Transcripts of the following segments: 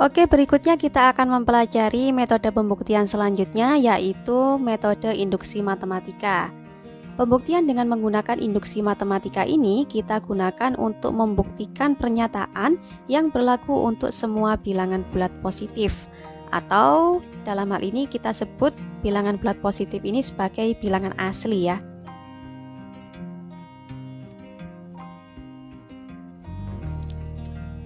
Oke, berikutnya kita akan mempelajari metode pembuktian selanjutnya, yaitu metode induksi matematika. Pembuktian dengan menggunakan induksi matematika ini kita gunakan untuk membuktikan pernyataan yang berlaku untuk semua bilangan bulat positif, atau dalam hal ini kita sebut bilangan bulat positif ini sebagai bilangan asli ya.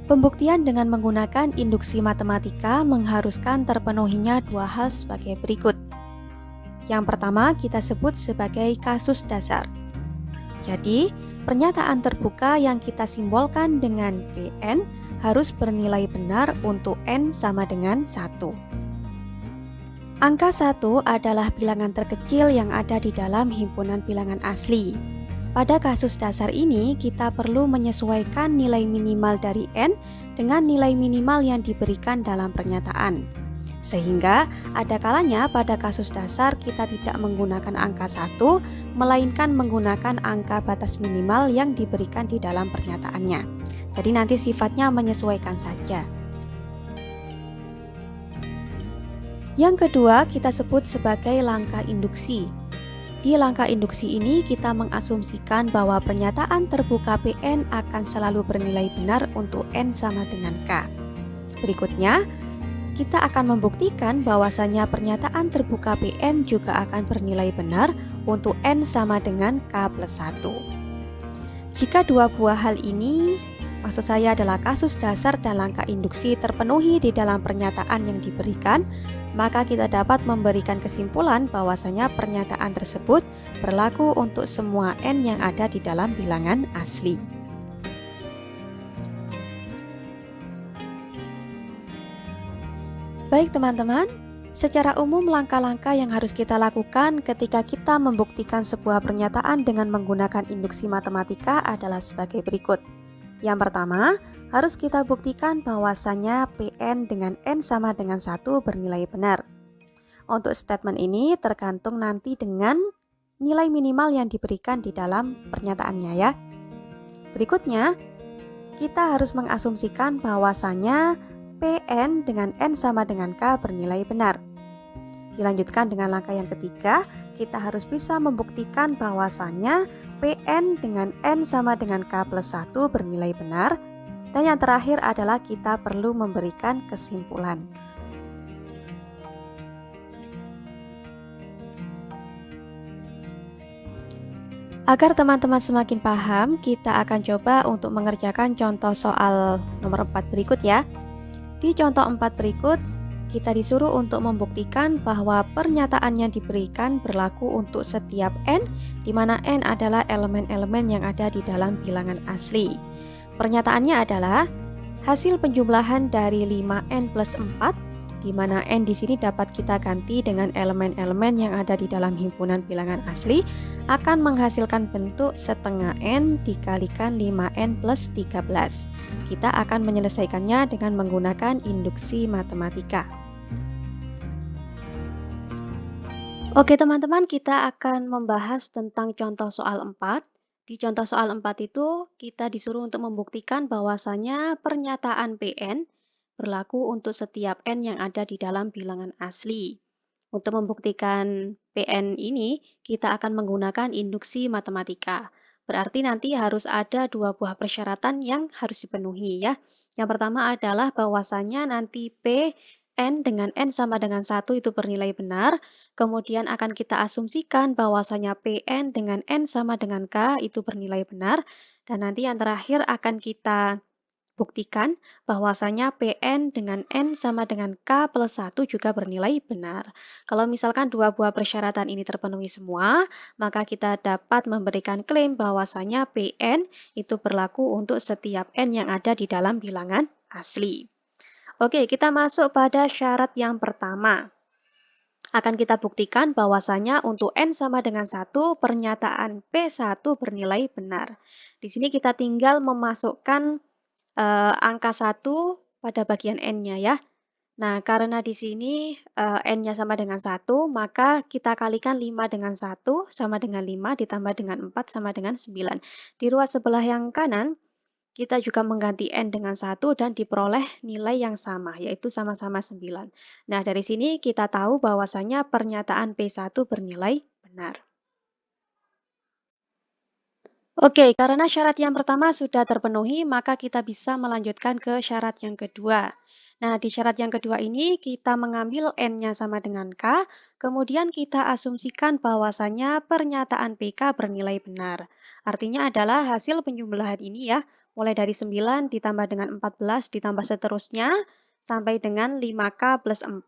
Pembuktian dengan menggunakan induksi matematika mengharuskan terpenuhinya dua hal sebagai berikut. Yang pertama kita sebut sebagai kasus dasar. Jadi, pernyataan terbuka yang kita simbolkan dengan Pn harus bernilai benar untuk n sama dengan 1. Angka 1 adalah bilangan terkecil yang ada di dalam himpunan bilangan asli. Pada kasus dasar ini, kita perlu menyesuaikan nilai minimal dari n dengan nilai minimal yang diberikan dalam pernyataan. Sehingga ada kalanya pada kasus dasar kita tidak menggunakan angka 1, melainkan menggunakan angka batas minimal yang diberikan di dalam pernyataannya. Jadi nanti sifatnya menyesuaikan saja. Yang kedua kita sebut sebagai langkah induksi. Di langkah induksi ini kita mengasumsikan bahwa pernyataan terbuka Pn akan selalu bernilai benar untuk n sama dengan k. Berikutnya, kita akan membuktikan bahwasanya pernyataan terbuka Pn juga akan bernilai benar untuk n sama dengan k plus 1. Jika dua buah hal ini, maksud saya adalah kasus dasar dan langkah induksi terpenuhi di dalam pernyataan yang diberikan, maka kita dapat memberikan kesimpulan bahwasanya pernyataan tersebut berlaku untuk semua n yang ada di dalam bilangan asli. Baik teman-teman, secara umum langkah-langkah yang harus kita lakukan ketika kita membuktikan sebuah pernyataan dengan menggunakan induksi matematika adalah sebagai berikut. Yang pertama, harus kita buktikan bahwasanya Pn dengan n sama dengan 1 bernilai benar. Untuk statement ini tergantung nanti dengan nilai minimal yang diberikan di dalam pernyataannya ya. Berikutnya, kita harus mengasumsikan bahwasanya Pn dengan n sama dengan k bernilai benar. Dilanjutkan dengan langkah yang ketiga, kita harus bisa membuktikan bahwasanya Pn dengan n sama dengan k plus 1 bernilai benar. Dan yang terakhir adalah kita perlu memberikan kesimpulan. Agar teman-teman semakin paham, kita akan coba untuk mengerjakan contoh soal nomor 4 berikut ya. Di contoh 4 berikut, kita disuruh untuk membuktikan bahwa pernyataan yang diberikan berlaku untuk setiap n, di mana n adalah elemen-elemen yang ada di dalam bilangan asli. Pernyataannya adalah hasil penjumlahan dari 5n plus 4, di mana n di sini dapat kita ganti dengan elemen-elemen yang ada di dalam himpunan bilangan asli, akan menghasilkan bentuk setengah n dikalikan 5n plus 13. Kita akan menyelesaikannya dengan menggunakan induksi matematika. Oke teman-teman, kita akan membahas tentang contoh soal 4. Di contoh soal 4 itu kita disuruh untuk membuktikan bahwasanya pernyataan Pn berlaku untuk setiap n yang ada di dalam bilangan asli. Untuk membuktikan Pn ini, kita akan menggunakan induksi matematika. Berarti nanti harus ada dua buah persyaratan yang harus dipenuhi ya. Yang pertama adalah bahwasanya nanti Pn dengan n sama dengan 1 itu bernilai benar. Kemudian akan kita asumsikan bahwasanya Pn dengan n sama dengan k itu bernilai benar. Dan nanti yang terakhir akan kita buktikan bahwasanya Pn dengan n sama dengan k plus 1 juga bernilai benar. Kalau misalkan dua buah persyaratan ini terpenuhi semua, maka kita dapat memberikan klaim bahwasanya Pn itu berlaku untuk setiap n yang ada di dalam bilangan asli. Oke, kita masuk pada syarat yang pertama. Akan kita buktikan bahwasanya untuk n sama dengan 1, pernyataan P1 bernilai benar. Di sini kita tinggal memasukkan angka 1 pada bagian n-nya ya. Nah, karena di sini n-nya sama dengan 1, maka kita kalikan 5 dengan 1 sama dengan 5 ditambah dengan 4 sama dengan 9. Di ruas sebelah yang kanan, Kita juga mengganti N dengan 1 dan diperoleh nilai yang sama, yaitu sama-sama 9. Nah, dari sini kita tahu bahwasanya pernyataan P1 bernilai benar. Oke, karena syarat yang pertama sudah terpenuhi, maka kita bisa melanjutkan ke syarat yang kedua. Nah, di syarat yang kedua ini kita mengambil N-nya sama dengan K, kemudian kita asumsikan bahwasannya pernyataan PK bernilai benar. Artinya adalah hasil penjumlahan ini ya, mulai dari 9 ditambah dengan 14 ditambah seterusnya, sampai dengan 5K plus 4,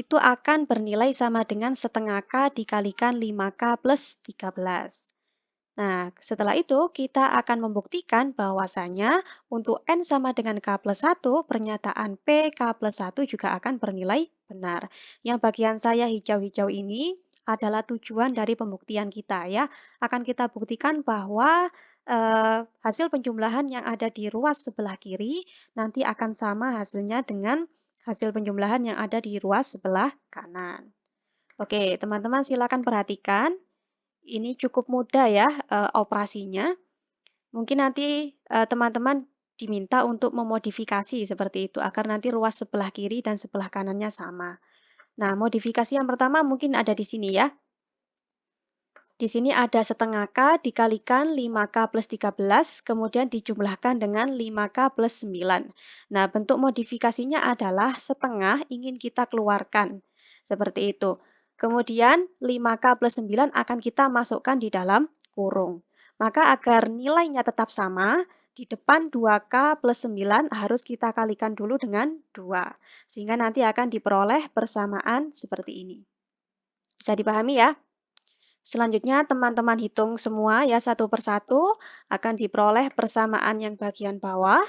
itu akan bernilai sama dengan setengah K dikalikan 5K plus 13. Nah, setelah itu kita akan membuktikan bahwasanya untuk N sama dengan K plus 1, pernyataan P K plus 1 juga akan bernilai benar. Yang bagian saya hijau-hijau ini adalah tujuan dari pembuktian kita ya. Akan kita buktikan bahwa hasil penjumlahan yang ada di ruas sebelah kiri nanti akan sama hasilnya dengan hasil penjumlahan yang ada di ruas sebelah kanan. Oke, teman-teman silakan perhatikan. Ini cukup mudah ya, operasinya. Mungkin nanti, teman-teman diminta untuk memodifikasi seperti itu, agar nanti ruas sebelah kiri dan sebelah kanannya sama. Nah, modifikasi yang pertama mungkin ada di sini ya. Di sini ada setengah K dikalikan 5K plus 13, kemudian dijumlahkan dengan 5K plus 9. Nah, bentuk modifikasinya adalah setengah ingin kita keluarkan. Seperti itu. Kemudian 5K plus 9 akan kita masukkan di dalam kurung. Maka agar nilainya tetap sama, di depan 2K plus 9 harus kita kalikan dulu dengan 2. Sehingga nanti akan diperoleh persamaan seperti ini. Bisa dipahami ya? Selanjutnya teman-teman hitung semua ya satu persatu, akan diperoleh persamaan yang bagian bawah.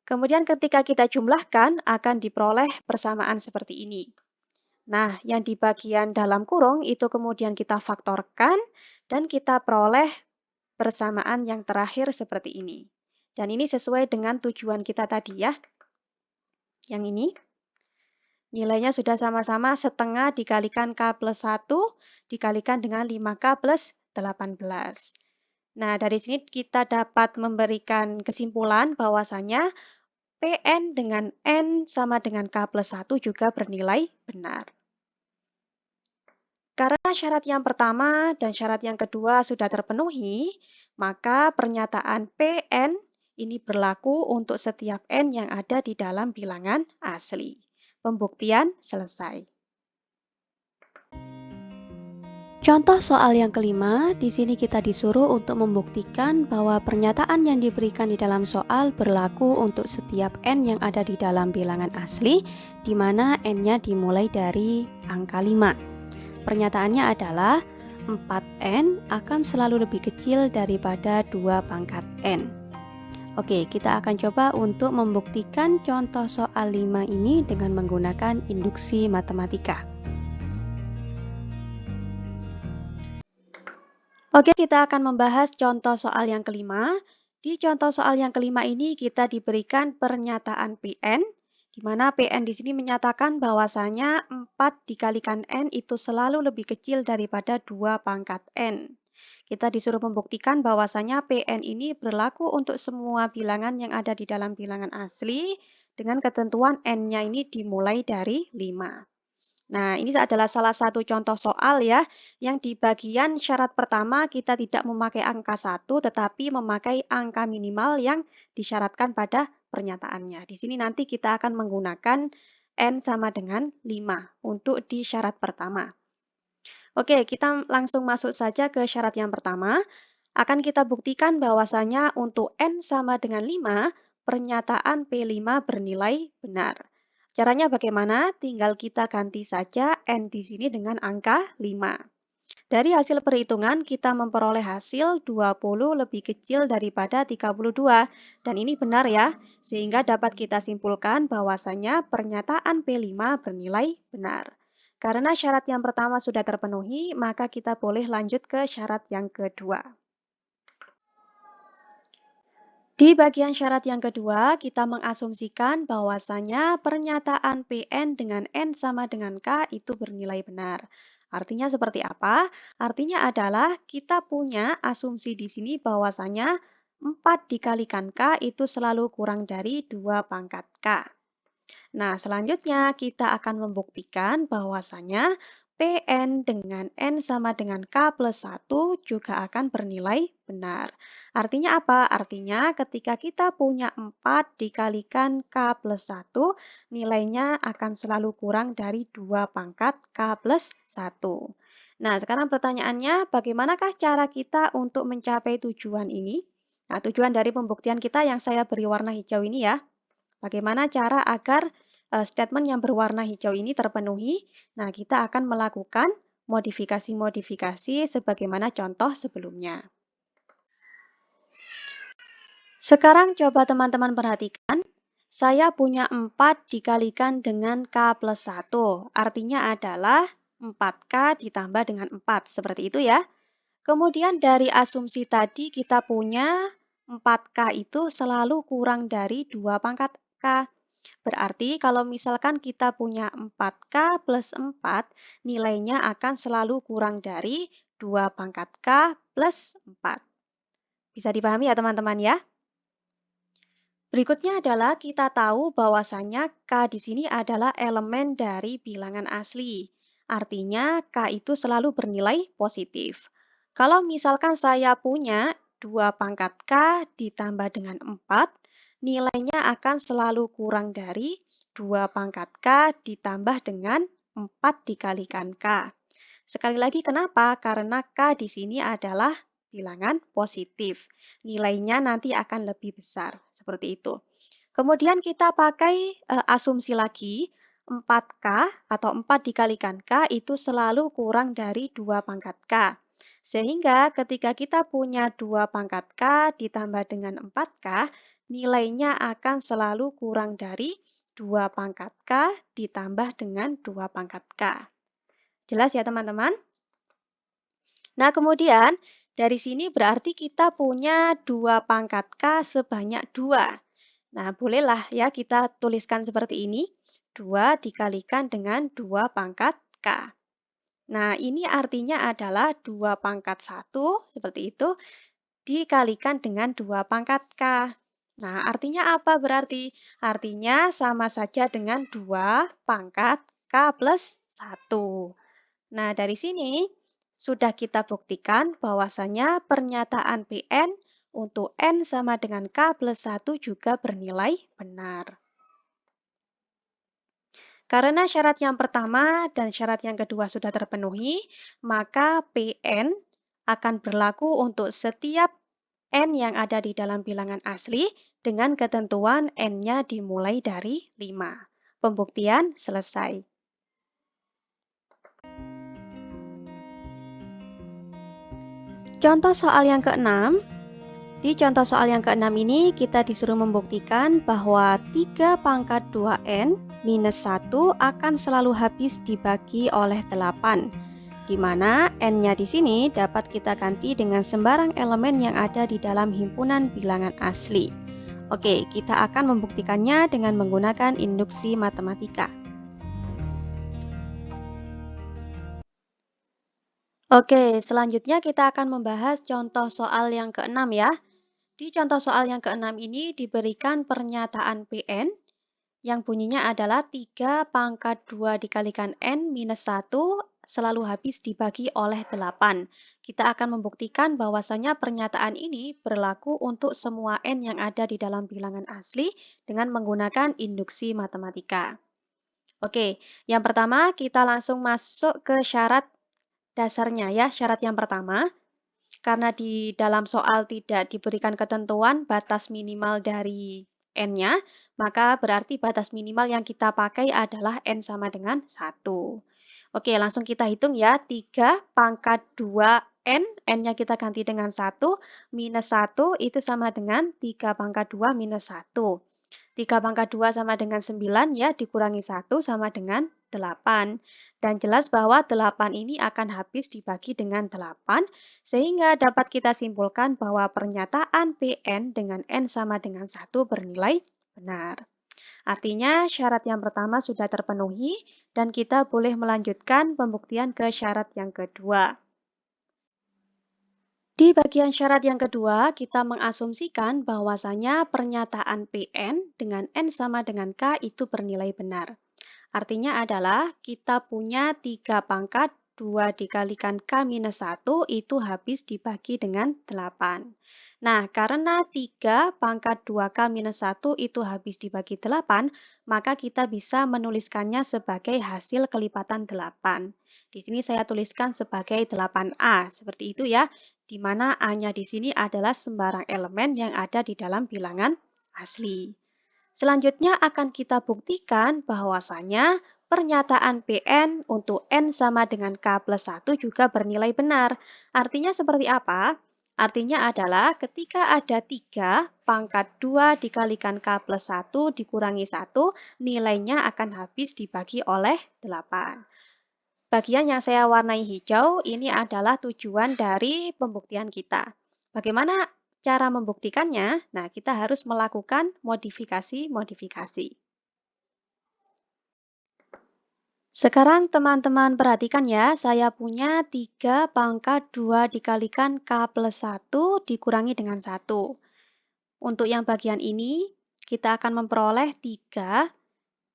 Kemudian ketika kita jumlahkan akan diperoleh persamaan seperti ini. Nah, yang di bagian dalam kurung itu kemudian kita faktorkan dan kita peroleh persamaan yang terakhir seperti ini. Dan ini sesuai dengan tujuan kita tadi ya. Yang ini. Nilainya sudah sama-sama setengah dikalikan K plus 1 dikalikan dengan 5K plus 18. Nah, dari sini kita dapat memberikan kesimpulan bahwasanya PN dengan N sama dengan K plus 1 juga bernilai benar. Karena syarat yang pertama dan syarat yang kedua sudah terpenuhi, maka pernyataan PN ini berlaku untuk setiap N yang ada di dalam bilangan asli. Pembuktian selesai. Contoh soal yang kelima, di sini kita disuruh untuk membuktikan bahwa pernyataan yang diberikan di dalam soal berlaku untuk setiap N yang ada di dalam bilangan asli, di mana N-nya dimulai dari angka 5. Pernyataannya adalah 4N akan selalu lebih kecil daripada 2 pangkat N. Oke, kita akan coba untuk membuktikan contoh soal 5 ini dengan menggunakan induksi matematika. Oke, kita akan membahas contoh soal yang kelima. Di contoh soal yang kelima ini kita diberikan pernyataan PN, di mana PN di sini menyatakan bahwasanya 4 dikalikan N itu selalu lebih kecil daripada 2 pangkat N. Kita disuruh membuktikan bahwasanya PN ini berlaku untuk semua bilangan yang ada di dalam bilangan asli dengan ketentuan N-nya ini dimulai dari 5. Nah, ini adalah salah satu contoh soal ya, yang di bagian syarat pertama kita tidak memakai angka 1, tetapi memakai angka minimal yang disyaratkan pada pernyataannya. Di sini nanti kita akan menggunakan N sama dengan 5 untuk di syarat pertama. Oke, kita langsung masuk saja ke syarat yang pertama. Akan kita buktikan bahwasanya untuk N sama dengan 5, pernyataan P5 bernilai benar. Caranya bagaimana? Tinggal kita ganti saja N di sini dengan angka 5. Dari hasil perhitungan, kita memperoleh hasil 20 lebih kecil daripada 32. Dan ini benar ya, sehingga dapat kita simpulkan bahwasanya pernyataan P5 bernilai benar. Karena syarat yang pertama sudah terpenuhi, maka kita boleh lanjut ke syarat yang kedua. Di bagian syarat yang kedua, kita mengasumsikan bahwasanya pernyataan PN dengan N sama dengan K itu bernilai benar. Artinya seperti apa? Artinya adalah kita punya asumsi di sini bahwasanya 4 dikalikan K itu selalu kurang dari 2 pangkat K. Nah, selanjutnya kita akan membuktikan bahwasanya Pn dengan N sama dengan K plus 1 juga akan bernilai benar. Artinya apa? Artinya ketika kita punya 4 dikalikan K plus 1, nilainya akan selalu kurang dari 2 pangkat K plus 1. Nah, sekarang pertanyaannya, bagaimanakah cara kita untuk mencapai tujuan ini? Nah, tujuan dari pembuktian kita yang saya beri warna hijau ini ya. Bagaimana cara agar statement yang berwarna hijau ini terpenuhi? Nah, kita akan melakukan modifikasi-modifikasi sebagaimana contoh sebelumnya. Sekarang coba teman-teman perhatikan, saya punya 4 dikalikan dengan K plus 1. Artinya adalah 4K ditambah dengan 4, seperti itu ya. Kemudian dari asumsi tadi kita punya 4K itu selalu kurang dari 2 pangkat K. Berarti kalau misalkan kita punya 4K plus 4, nilainya akan selalu kurang dari 2 pangkat K plus 4. Bisa dipahami ya teman-teman ya? Berikutnya adalah kita tahu bahwasanya K di sini adalah elemen dari bilangan asli. Artinya K itu selalu bernilai positif. Kalau misalkan saya punya 2 pangkat K ditambah dengan 4, nilainya akan selalu kurang dari 2 pangkat K ditambah dengan 4 dikalikan K. Sekali lagi kenapa? Karena K di sini adalah bilangan positif. Nilainya nanti akan lebih besar, seperti itu. Kemudian kita pakai asumsi lagi, 4K atau 4 dikalikan K itu selalu kurang dari 2 pangkat K. Sehingga ketika kita punya 2 pangkat K ditambah dengan 4K, nilainya akan selalu kurang dari 2 pangkat K ditambah dengan 2 pangkat K. Jelas ya teman-teman? Nah, kemudian dari sini berarti kita punya 2 pangkat K sebanyak 2. Nah, bolehlah ya kita tuliskan seperti ini. 2 dikalikan dengan 2 pangkat K. Nah, ini artinya adalah 2 pangkat 1, seperti itu, dikalikan dengan 2 pangkat K. Nah, artinya apa berarti? Artinya sama saja dengan 2 pangkat K plus 1. Nah, dari sini sudah kita buktikan bahwasanya pernyataan Pn untuk N sama dengan K plus 1 juga bernilai benar. Karena syarat yang pertama dan syarat yang kedua sudah terpenuhi, maka Pn akan berlaku untuk setiap N yang ada di dalam bilangan asli dengan ketentuan N-nya dimulai dari 5. Pembuktian selesai. Contoh soal yang keenam. Di contoh soal yang keenam ini kita disuruh membuktikan bahwa 3 pangkat 2n minus 1 akan selalu habis dibagi oleh 8, di mana n-nya di sini dapat kita ganti dengan sembarang elemen yang ada di dalam himpunan bilangan asli. Oke, kita akan membuktikannya dengan menggunakan induksi matematika. Oke, selanjutnya kita akan membahas contoh soal yang keenam ya. Di contoh soal yang keenam ini diberikan pernyataan Pn yang bunyinya adalah 3 pangkat 2 dikalikan N minus 1 selalu habis dibagi oleh 8. Kita akan membuktikan bahwasanya pernyataan ini berlaku untuk semua N yang ada di dalam bilangan asli dengan menggunakan induksi matematika. Oke, yang pertama kita langsung masuk ke syarat dasarnya ya. Syarat yang pertama, karena di dalam soal tidak diberikan ketentuan batas minimal dari N-nya, maka berarti batas minimal yang kita pakai adalah N sama dengan 1. Oke, langsung kita hitung ya. 3 pangkat 2N, N-nya kita ganti dengan 1, minus 1 itu sama dengan 3 pangkat 2 minus 1. 3 pangkat 2 sama dengan 9 ya, dikurangi 1 sama dengan 8. Dan jelas bahwa 8 ini akan habis dibagi dengan 8, sehingga dapat kita simpulkan bahwa pernyataan Pn dengan N sama dengan 1 bernilai benar. Artinya syarat yang pertama sudah terpenuhi dan kita boleh melanjutkan pembuktian ke syarat yang kedua. Di bagian syarat yang kedua, kita mengasumsikan bahwasanya pernyataan Pn dengan N sama dengan K itu bernilai benar. Artinya adalah kita punya 3 pangkat 2 dikalikan K minus 1 itu habis dibagi dengan 8. Nah, karena 3 pangkat 2K minus 1 itu habis dibagi 8, maka kita bisa menuliskannya sebagai hasil kelipatan 8. Di sini saya tuliskan sebagai 8A, seperti itu ya, di mana A-nya di sini adalah sembarang elemen yang ada di dalam bilangan asli. Selanjutnya akan kita buktikan bahwasanya pernyataan Pn untuk N sama dengan K plus 1 juga bernilai benar. Artinya seperti apa? Artinya adalah ketika ada 3, pangkat 2 dikalikan K plus 1 dikurangi 1, nilainya akan habis dibagi oleh 8. Bagian yang saya warnai hijau ini adalah tujuan dari pembuktian kita. Bagaimana cara membuktikannya? Nah, kita harus melakukan modifikasi-modifikasi. Sekarang teman-teman perhatikan ya, saya punya 3 pangkat 2 dikalikan K plus 1 dikurangi dengan 1. Untuk yang bagian ini, kita akan memperoleh 3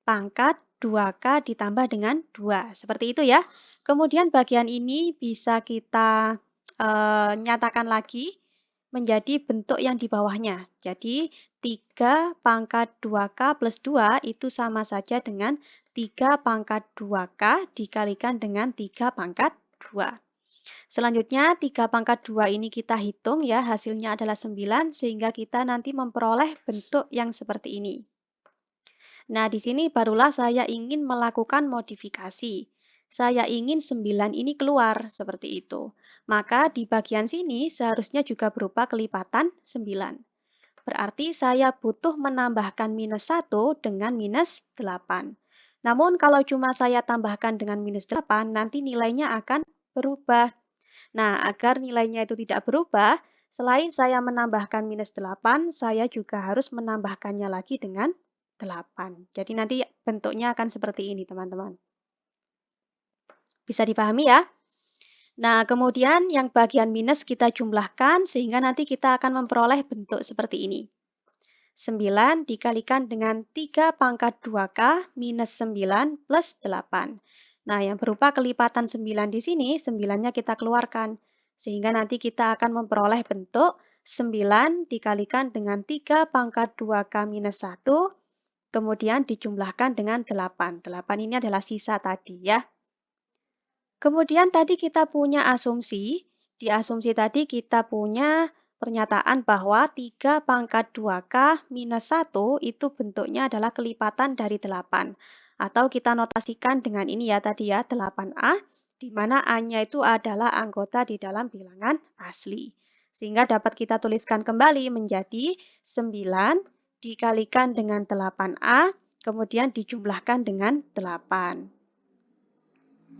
pangkat 2K ditambah dengan 2. Seperti itu ya. Kemudian bagian ini bisa kita nyatakan lagi menjadi bentuk yang di bawahnya. Jadi 3 pangkat 2K plus 2 itu sama saja dengan 3 pangkat 2K dikalikan dengan 3 pangkat 2. Selanjutnya 3 pangkat 2 ini kita hitung ya, hasilnya adalah 9 sehingga kita nanti memperoleh bentuk yang seperti ini. Nah, di sini barulah saya ingin melakukan modifikasi. Saya ingin 9 ini keluar, seperti itu. Maka di bagian sini seharusnya juga berupa kelipatan 9. Berarti saya butuh menambahkan minus 1 dengan minus 8. Namun kalau cuma saya tambahkan dengan minus 8, nanti nilainya akan berubah. Nah, agar nilainya itu tidak berubah, selain saya menambahkan minus 8, saya juga harus menambahkannya lagi dengan 8. Jadi nanti bentuknya akan seperti ini, teman-teman. Bisa dipahami ya? Nah, kemudian yang bagian minus kita jumlahkan sehingga nanti kita akan memperoleh bentuk seperti ini. 9 dikalikan dengan 3 pangkat 2K minus 9 plus 8. Nah, yang berupa kelipatan 9 di sini, 9-nya kita keluarkan. Sehingga nanti kita akan memperoleh bentuk 9 dikalikan dengan 3 pangkat 2K minus 1, kemudian dijumlahkan dengan 8. 8 ini adalah sisa tadi ya. Kemudian tadi kita punya asumsi. Di asumsi tadi kita punya pernyataan bahwa 3 pangkat 2K minus 1 itu bentuknya adalah kelipatan dari 8. Atau kita notasikan dengan ini ya tadi ya, 8A, di mana A-nya itu adalah anggota di dalam bilangan asli. Sehingga dapat kita tuliskan kembali menjadi 9 dikalikan dengan 8A, kemudian dijumlahkan dengan 8.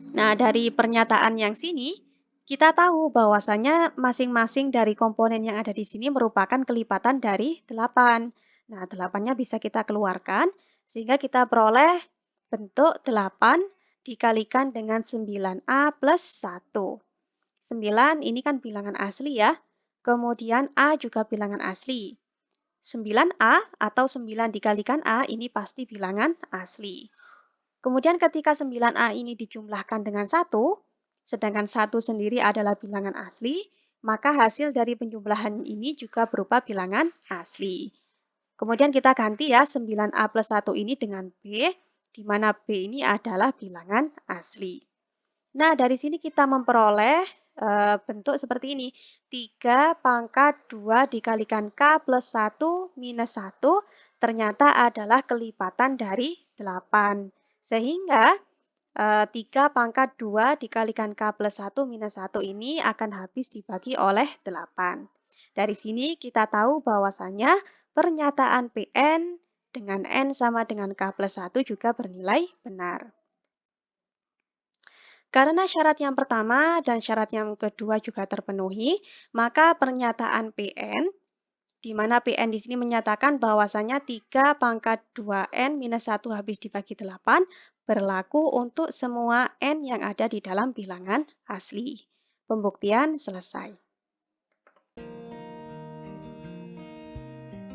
Nah, dari pernyataan yang sini, kita tahu bahwasanya masing-masing dari komponen yang ada di sini merupakan kelipatan dari 8. Nah, 8-nya bisa kita keluarkan, sehingga kita peroleh bentuk 8 dikalikan dengan 9A plus 1. 9 ini kan bilangan asli ya, kemudian A juga bilangan asli. 9A atau 9 dikalikan A ini pasti bilangan asli. Kemudian ketika 9A ini dijumlahkan dengan 1, sedangkan 1 sendiri adalah bilangan asli, maka hasil dari penjumlahan ini juga berupa bilangan asli. Kemudian kita ganti ya 9A plus 1 ini dengan B, di mana B ini adalah bilangan asli. Nah, dari sini kita memperoleh bentuk seperti ini. 3 pangkat 2 dikalikan K plus 1 minus 1 ternyata adalah kelipatan dari 8. Sehingga 3 pangkat 2 dikalikan K plus 1 minus 1 ini akan habis dibagi oleh 8. Dari sini kita tahu bahwasanya pernyataan Pn dengan N sama dengan K plus 1 juga bernilai benar. Karena syarat yang pertama dan syarat yang kedua juga terpenuhi, maka pernyataan Pn, di mana Pn di sini menyatakan bahwasanya 3 pangkat 2N minus 1 habis dibagi 8 berlaku untuk semua N yang ada di dalam bilangan asli. Pembuktian selesai.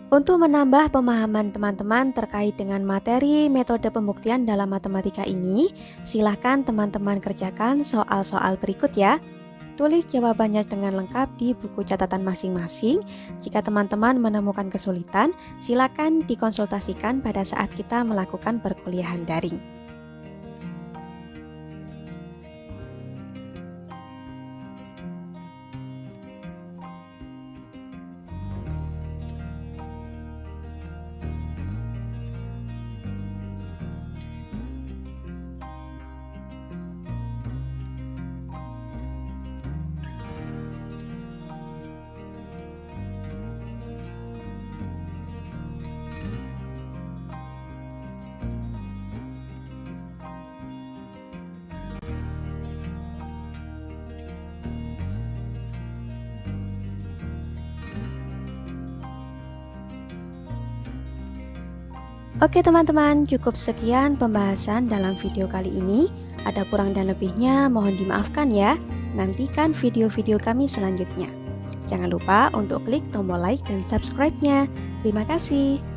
Untuk menambah pemahaman teman-teman terkait dengan materi metode pembuktian dalam matematika ini, silahkan teman-teman kerjakan soal-soal berikut ya. Tulis jawabannya dengan lengkap di buku catatan masing-masing. Jika teman-teman menemukan kesulitan, silakan dikonsultasikan pada saat kita melakukan perkuliahan daring. Oke teman-teman, cukup sekian pembahasan dalam video kali ini. Ada kurang dan lebihnya mohon dimaafkan ya. Nantikan video-video kami selanjutnya. Jangan lupa untuk klik tombol like dan subscribe-nya. Terima kasih.